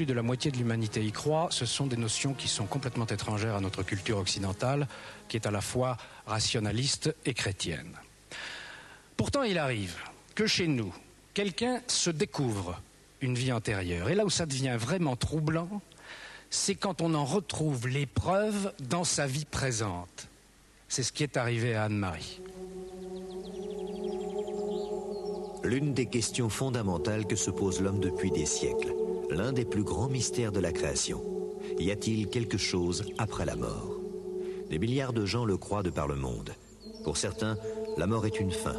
plus de la moitié de l'humanité y croit, ce sont des notions qui sont complètement étrangères à notre culture occidentale, qui est à la fois rationaliste et chrétienne. Pourtant, il arrive que chez nous, quelqu'un se découvre une vie antérieure. Et là où ça devient vraiment troublant, c'est quand on en retrouve les preuves dans sa vie présente. C'est ce qui est arrivé à Anne-Marie. L'une des questions fondamentales que se pose l'homme depuis des siècles, l'un des plus grands mystères de la création. Y a-t-il quelque chose après la mort? Des milliards de gens le croient de par le monde. Pour certains, la mort est une fin.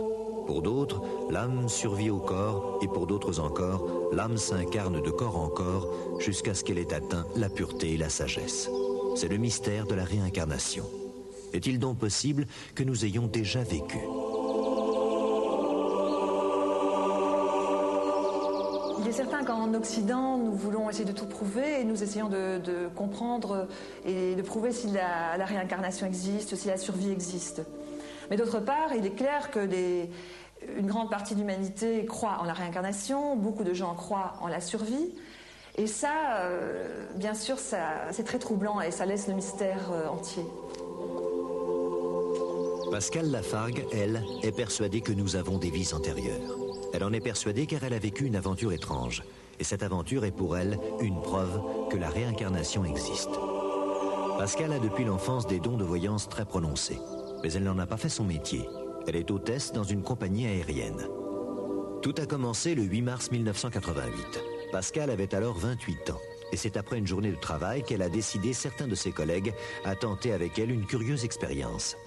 Pour d'autres, l'âme survit au corps, et pour d'autres encore, l'âme s'incarne de corps en corps jusqu'à ce qu'elle ait atteint la pureté et la sagesse. C'est le mystère de la réincarnation. Est-il donc possible que nous ayons déjà vécu? Il est certain qu'en Occident, nous voulons essayer de tout prouver et nous essayons de comprendre et de prouver si la réincarnation existe, si la survie existe. Mais d'autre part, il est clair que une grande partie de l'humanité croit en la réincarnation, beaucoup de gens croient en la survie. Et ça, bien sûr, c'est très troublant et ça laisse le mystère entier. Pascale Lafargue, elle, est persuadée que nous avons des vies antérieures. Elle en est persuadée car elle a vécu une aventure étrange. Et cette aventure est pour elle une preuve que la réincarnation existe. Pascale a depuis l'enfance des dons de voyance très prononcés. Mais elle n'en a pas fait son métier. Elle est hôtesse dans une compagnie aérienne. Tout a commencé le 8 mars 1988. Pascale avait alors 28 ans. Et c'est après une journée de travail qu'elle a décidé, certains de ses collègues, à tenter avec elle une curieuse expérience.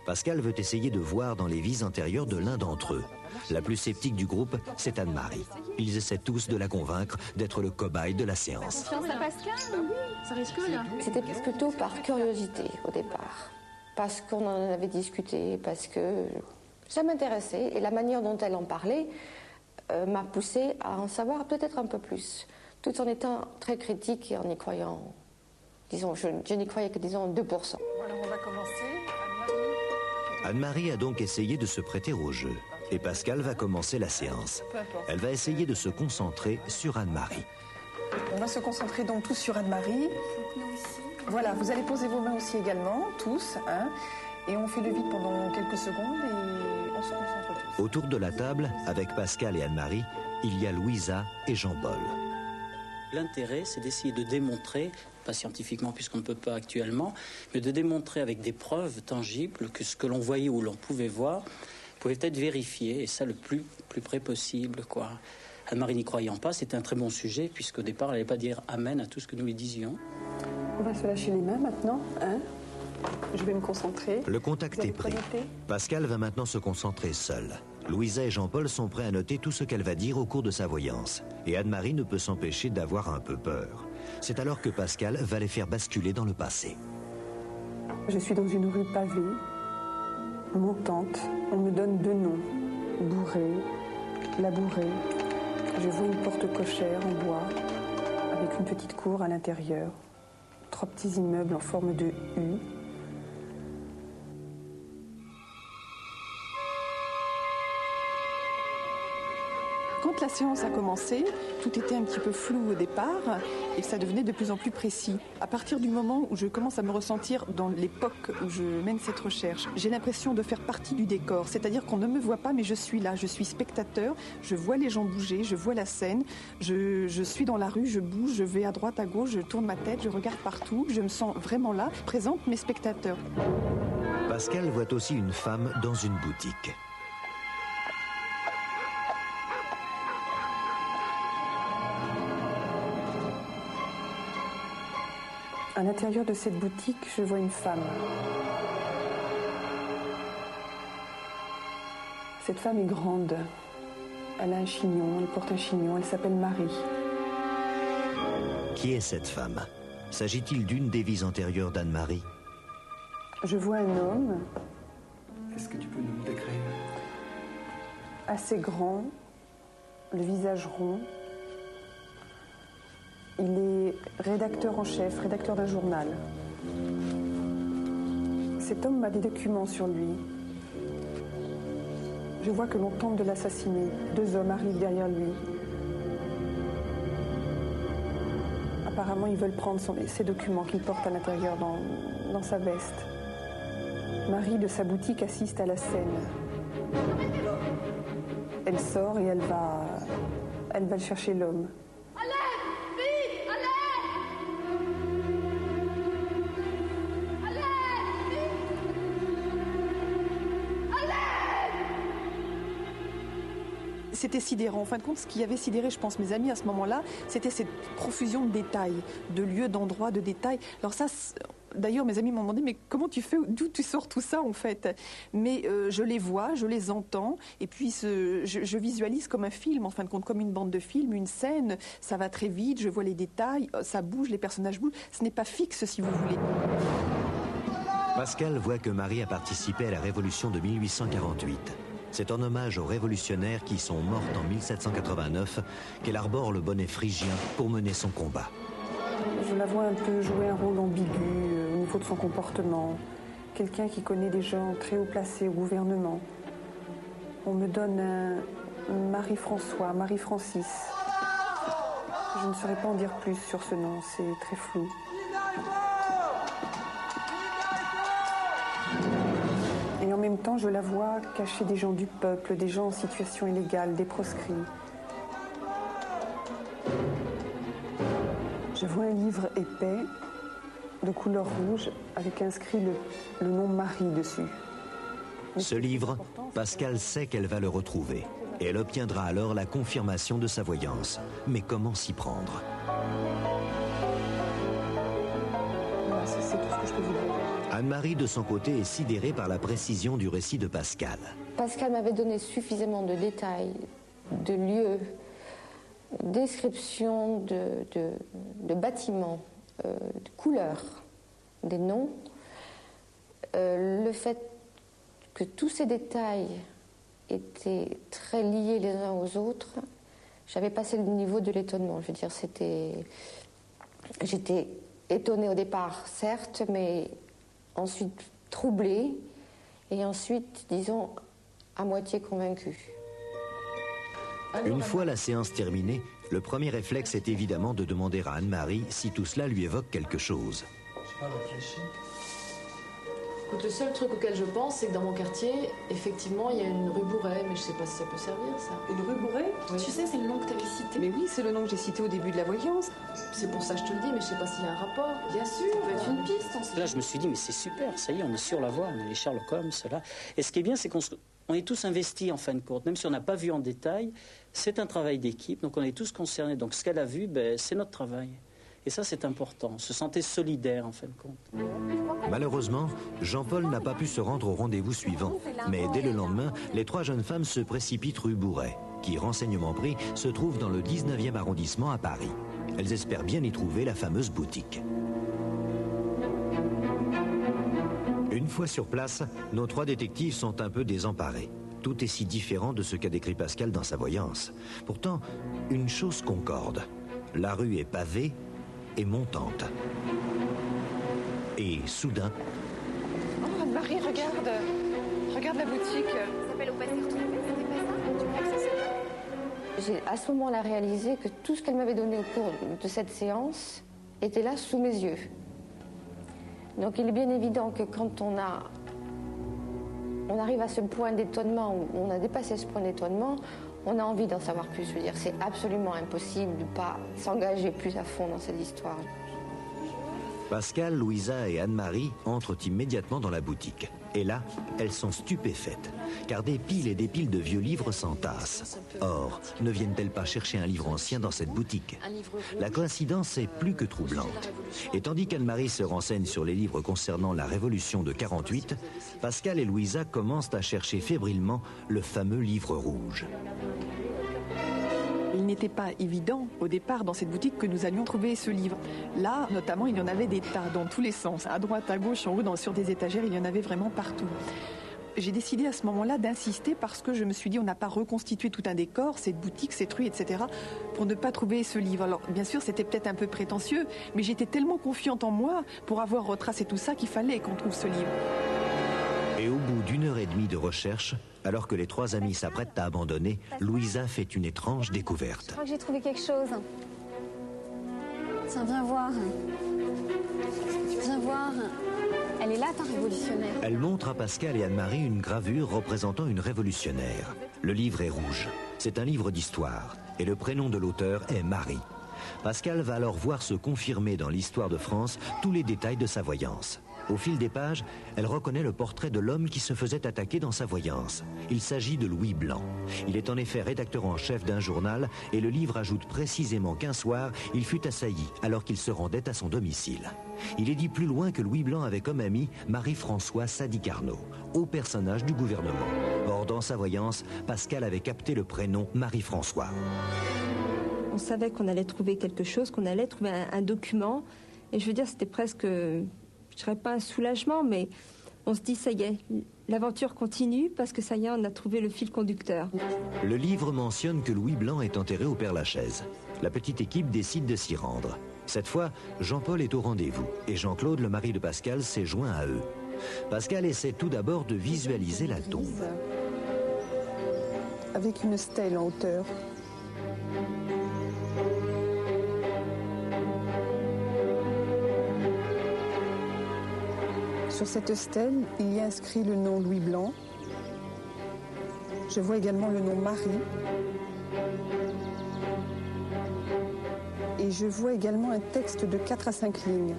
Pascale veut essayer de voir dans les vies antérieures de l'un d'entre eux. La plus sceptique du groupe, c'est Anne-Marie. Ils essaient tous de la convaincre d'être le cobaye de la séance. C'était plutôt par curiosité au départ. Parce qu'on en avait discuté, parce que ça m'intéressait. Et la manière dont elle en parlait m'a poussée à en savoir peut-être un peu plus. Tout en étant très critique et en y croyant, disons, je n'y croyais que, disons, 2%. Alors on va commencer. Anne-Marie a donc essayé de se prêter au jeu. Et Pascale va commencer la séance. Elle va essayer de se concentrer sur Anne-Marie. On va se concentrer donc tous sur Anne-Marie. Voilà, vous allez poser vos mains aussi également, tous. Hein, et on fait le vide pendant quelques secondes et on se concentre tous. Autour de la table, avec Pascale et Anne-Marie, il y a Louisa et Jean-Paul. L'intérêt, c'est d'essayer de démontrer, pas scientifiquement puisqu'on ne peut pas actuellement, mais de démontrer avec des preuves tangibles que ce que l'on voyait ou l'on pouvait voir pouvait être vérifié, et ça le plus près possible, quoi. Anne-Marie n'y croyant pas, c'était un très bon sujet, puisqu'au départ, elle n'allait pas dire amen à tout ce que nous lui disions. On va se lâcher les mains maintenant, hein. Je vais me concentrer. Le contact est pris. Pascale va maintenant se concentrer seule. Louisa et Jean-Paul sont prêts à noter tout ce qu'elle va dire au cours de sa voyance. Et Anne-Marie ne peut s'empêcher d'avoir un peu peur. C'est alors que Pascale va les faire basculer dans le passé. Je suis dans une rue pavée, montante. On me donne 2 noms. Bourré, Labouré. Je vois une porte cochère en bois, avec une petite cour à l'intérieur. 3 petits immeubles en forme de U. Quand la séance a commencé, tout était un petit peu flou au départ et ça devenait de plus en plus précis. À partir du moment où je commence à me ressentir dans l'époque où je mène cette recherche, j'ai l'impression de faire partie du décor, c'est-à-dire qu'on ne me voit pas mais je suis là, je suis spectateur, je vois les gens bouger, je vois la scène, je suis dans la rue, je bouge, je vais à droite, à gauche, je tourne ma tête, je regarde partout, je me sens vraiment là, présente mes spectateurs. Pascale voit aussi une femme dans une boutique. À l'intérieur de cette boutique, je vois une femme. Cette femme est grande. Elle a un chignon, elle porte un chignon, elle s'appelle Marie. Qui est cette femme? S'agit-il d'une des vies antérieures d'Anne-Marie? Je vois un homme. Est-ce que tu peux nous le décrire? Assez grand, le visage rond. Il est rédacteur en chef, rédacteur d'un journal. Cet homme a des documents sur lui. Je vois que l'on tente de l'assassiner. 2 hommes arrivent derrière lui. Apparemment, ils veulent prendre ces documents qu'il porte à l'intérieur dans sa veste. Marie de sa boutique assiste à la scène. Elle sort et elle va chercher l'homme. C'était sidérant. En fin de compte, ce qui avait sidéré, je pense, mes amis à ce moment-là, c'était cette profusion de détails, de lieux, d'endroits, de détails. Alors ça, d'ailleurs, mes amis m'ont demandé, mais comment tu fais, d'où tu sors tout ça, en fait? Mais je les vois, je les entends, et puis je visualise comme un film, en fin de compte, comme une bande de film, une scène, ça va très vite, je vois les détails, ça bouge, les personnages bougent. Ce n'est pas fixe, si vous voulez. Pascal voit que Marie a participé à la Révolution de 1848. C'est en hommage aux révolutionnaires qui sont mortes en 1789 qu'elle arbore le bonnet phrygien pour mener son combat. Je la vois un peu jouer un rôle ambigu au niveau de son comportement. Quelqu'un qui connaît des gens très haut placés au gouvernement. On me donne un Marie-François, Marie-Francis. Je ne saurais pas en dire plus sur ce nom, c'est très flou. Et en même temps, je la vois cacher des gens du peuple, des gens en situation illégale, des proscrits. Je vois un livre épais, de couleur rouge, avec inscrit le nom Marie dessus. Ce livre, Pascal sait qu'elle va le retrouver. Et elle obtiendra alors la confirmation de sa voyance. Mais comment s'y prendre? Voilà, c'est tout ce que je peux vous dire. Anne-Marie, de son côté, est sidérée par la précision du récit de Pascal. Pascal m'avait donné suffisamment de détails, de lieux, descriptions de bâtiments, de couleurs, des noms. Le fait que tous ces détails étaient très liés les uns aux autres, j'avais passé le niveau de l'étonnement. Je veux dire, j'étais étonnée au départ, certes, mais ensuite troublée, et ensuite, disons, à moitié convaincue. Une fois la séance terminée, le premier réflexe est évidemment de demander à Anne-Marie si tout cela lui évoque quelque chose. Écoute, le seul truc auquel je pense, c'est que dans mon quartier, effectivement, il y a une rue Bourret, mais je sais pas si ça peut servir, ça. Une rue Bourret? Oui. Tu sais, c'est le nom que tu avais cité. Mais oui, c'est le nom que j'ai cité au début de la voyance. C'est pour ça que je te le dis, mais je sais pas s'il y a un rapport. Bien sûr, ça peut être une piste. Là, je me suis dit, mais c'est super, ça y est, on est sur la voie, on est les Sherlock Holmes, cela. Et ce qui est bien, c'est qu'on est tous investis en fin de compte, même si on n'a pas vu en détail, c'est un travail d'équipe, donc on est tous concernés. Donc ce qu'elle a vu, c'est notre travail. Et ça, c'est important, se sentir solidaire en fin de compte. Malheureusement, Jean-Paul n'a pas pu se rendre au rendez-vous suivant. Mais dès le lendemain, les trois jeunes femmes se précipitent rue Bourret, qui, renseignement pris, se trouve dans le 19e arrondissement à Paris. Elles espèrent bien y trouver la fameuse boutique. Une fois sur place, nos trois détectives sont un peu désemparés. Tout est si différent de ce qu'a décrit Pascal dans sa voyance. Pourtant, une chose concorde. La rue est pavée et montante. Et soudain... Oh, Anne-Marie, regarde. Regarde la boutique. Ça s'appelle Au passé retrouvé, c'était pas ça? Tu crois que c'est ça? J'ai à ce moment-là réalisé que tout ce qu'elle m'avait donné au cours de cette séance était là sous mes yeux. Donc il est bien évident que quand on arrive à ce point d'étonnement, où on a dépassé ce point d'étonnement, on a envie d'en savoir plus. Je veux dire, c'est absolument impossible de ne pas s'engager plus à fond dans cette histoire. Pascal, Louisa et Anne-Marie entrent immédiatement dans la boutique. Et là, elles sont stupéfaites, car des piles et des piles de vieux livres s'entassent. Or, ne viennent-elles pas chercher un livre ancien dans cette boutique? La coïncidence est plus que troublante. Et tandis qu'Anne-Marie se renseigne sur les livres concernant la Révolution de 48, Pascal et Louisa commencent à chercher fébrilement le fameux livre rouge. Il n'était pas évident au départ dans cette boutique que nous allions trouver ce livre. Là, notamment, il y en avait des tas dans tous les sens. À droite, à gauche, en haut, sur des étagères, il y en avait vraiment partout. J'ai décidé à ce moment-là d'insister parce que je me suis dit on n'a pas reconstitué tout un décor, cette boutique, cette rue, etc. pour ne pas trouver ce livre. Alors bien sûr c'était peut-être un peu prétentieux, mais j'étais tellement confiante en moi pour avoir retracé tout ça qu'il fallait qu'on trouve ce livre. Et au bout d'1h30 de recherche, alors que les trois amis s'apprêtent à abandonner, Louisa fait une étrange découverte. Je crois que j'ai trouvé quelque chose. Tiens, viens voir. Viens voir. Elle est là, ta révolutionnaire. Elle montre à Pascal et Anne-Marie une gravure représentant une révolutionnaire. Le livre est rouge. C'est un livre d'histoire. Et le prénom de l'auteur est Marie. Pascal va alors voir se confirmer dans l'histoire de France tous les détails de sa voyance. Au fil des pages, elle reconnaît le portrait de l'homme qui se faisait attaquer dans sa voyance. Il s'agit de Louis Blanc. Il est en effet rédacteur en chef d'un journal et le livre ajoute précisément qu'un soir, il fut assailli alors qu'il se rendait à son domicile. Il est dit plus loin que Louis Blanc avait comme ami Marie-François Sadi-Carnot, haut personnage du gouvernement. Or, dans sa voyance, Pascal avait capté le prénom Marie-François. On savait qu'on allait trouver quelque chose, qu'on allait trouver un document. Et je veux dire, c'était presque, je dirais pas un soulagement, mais on se dit, ça y est, l'aventure continue parce que ça y est, on a trouvé le fil conducteur. Le livre mentionne que Louis Blanc est enterré au Père-Lachaise. La petite équipe décide de s'y rendre. Cette fois, Jean-Paul est au rendez-vous et Jean-Claude, le mari de Pascal, s'est joint à eux. Pascal essaie tout d'abord de visualiser la tombe. Avec une stèle en hauteur. Sur cette stèle, il y a inscrit le nom Louis Blanc. Je vois également le nom Marie. Et je vois également un texte de 4 à 5 lignes.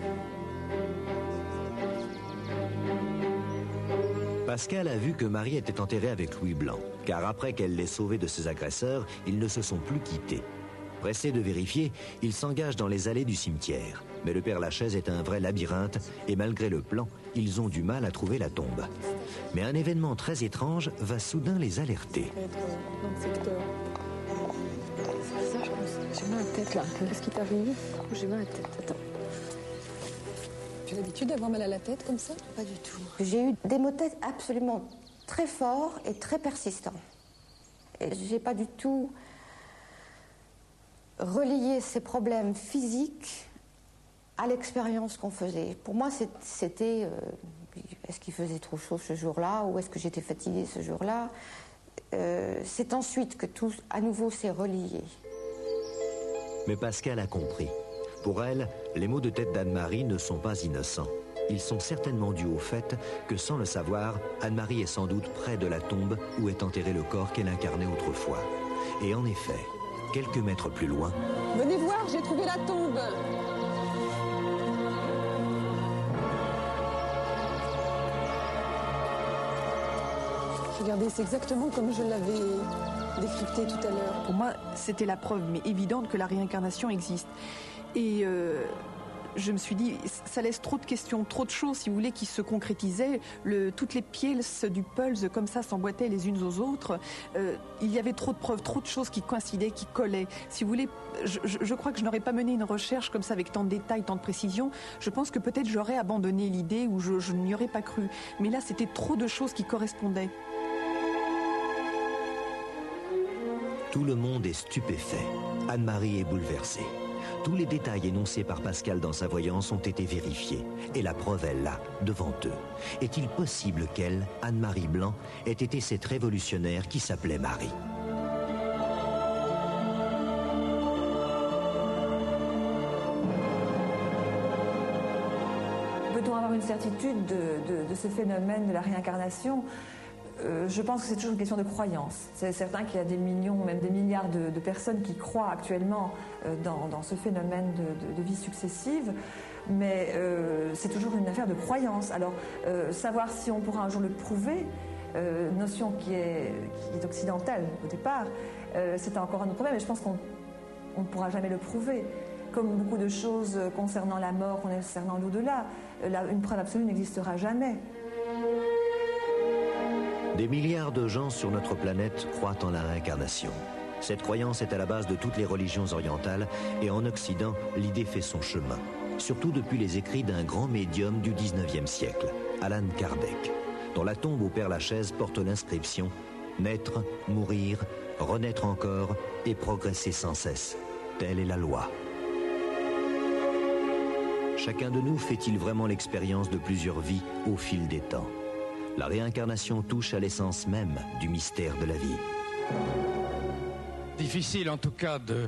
Pascal a vu que Marie était enterrée avec Louis Blanc, car après qu'elle l'ait sauvé de ses agresseurs, ils ne se sont plus quittés. Pressé de vérifier, il s'engage dans les allées du cimetière. Mais le Père-Lachaise est un vrai labyrinthe et malgré le plan, ils ont du mal à trouver la tombe. Mais un événement très étrange va soudain les alerter. Ça, je pense. J'ai mal à la tête là un peu. Qu'est-ce qui t'arrive? J'ai mal à la tête. Attends. Tu as l'habitude d'avoir mal à la tête comme ça? Pas du tout. J'ai eu des maux de tête absolument très forts et très persistants. Et j'ai pas du tout relié ces problèmes physiques à l'expérience qu'on faisait. Pour moi, c'était est-ce qu'il faisait trop chaud ce jour-là ou est-ce que j'étais fatiguée ce jour-là? C'est ensuite que tout, à nouveau, s'est relié. Mais Pascal a compris. Pour elle, les maux de tête d'Anne-Marie ne sont pas innocents. Ils sont certainement dus au fait que, sans le savoir, Anne-Marie est sans doute près de la tombe où est enterré le corps qu'elle incarnait autrefois. Et en effet, quelques mètres plus loin... Venez voir, j'ai trouvé la tombe. Regardez, c'est exactement comme je l'avais décrypté tout à l'heure. Pour moi, c'était la preuve, mais évidente, que la réincarnation existe. Et je me suis dit, ça laisse trop de questions, trop de choses, si vous voulez, qui se concrétisaient. Toutes les pièces du pulse, comme ça, s'emboîtaient les unes aux autres. Il y avait trop de preuves, trop de choses qui coïncidaient, qui collaient. Si vous voulez, je crois que je n'aurais pas mené une recherche comme ça, avec tant de détails, tant de précision. Je pense que peut-être j'aurais abandonné l'idée ou je n'y aurais pas cru. Mais là, c'était trop de choses qui correspondaient. Tout le monde est stupéfait. Anne-Marie est bouleversée. Tous les détails énoncés par Pascal dans sa voyance ont été vérifiés. Et la preuve est là, devant eux. Est-il possible qu'elle, Anne-Marie Blanc, ait été cette révolutionnaire qui s'appelait Marie? Peut-on avoir une certitude de ce phénomène de la réincarnation? Je pense que c'est toujours une question de croyance. C'est certain qu'il y a des millions, même des milliards de personnes qui croient actuellement dans ce phénomène de vie successive, mais c'est toujours une affaire de croyance. Alors, savoir si on pourra un jour le prouver, notion qui est occidentale au départ, c'est encore un autre problème, mais je pense qu'on ne pourra jamais le prouver. Comme beaucoup de choses concernant la mort, concernant l'au-delà, une preuve absolue n'existera jamais. Des milliards de gens sur notre planète croient en la réincarnation. Cette croyance est à la base de toutes les religions orientales et en Occident, l'idée fait son chemin. Surtout depuis les écrits d'un grand médium du 19e siècle, Allan Kardec, dont la tombe au Père-Lachaise porte l'inscription « Naître, mourir, renaître encore et progresser sans cesse. Telle est la loi ». Chacun de nous fait-il vraiment l'expérience de plusieurs vies au fil des temps? La réincarnation touche à l'essence même du mystère de la vie. Difficile en tout cas de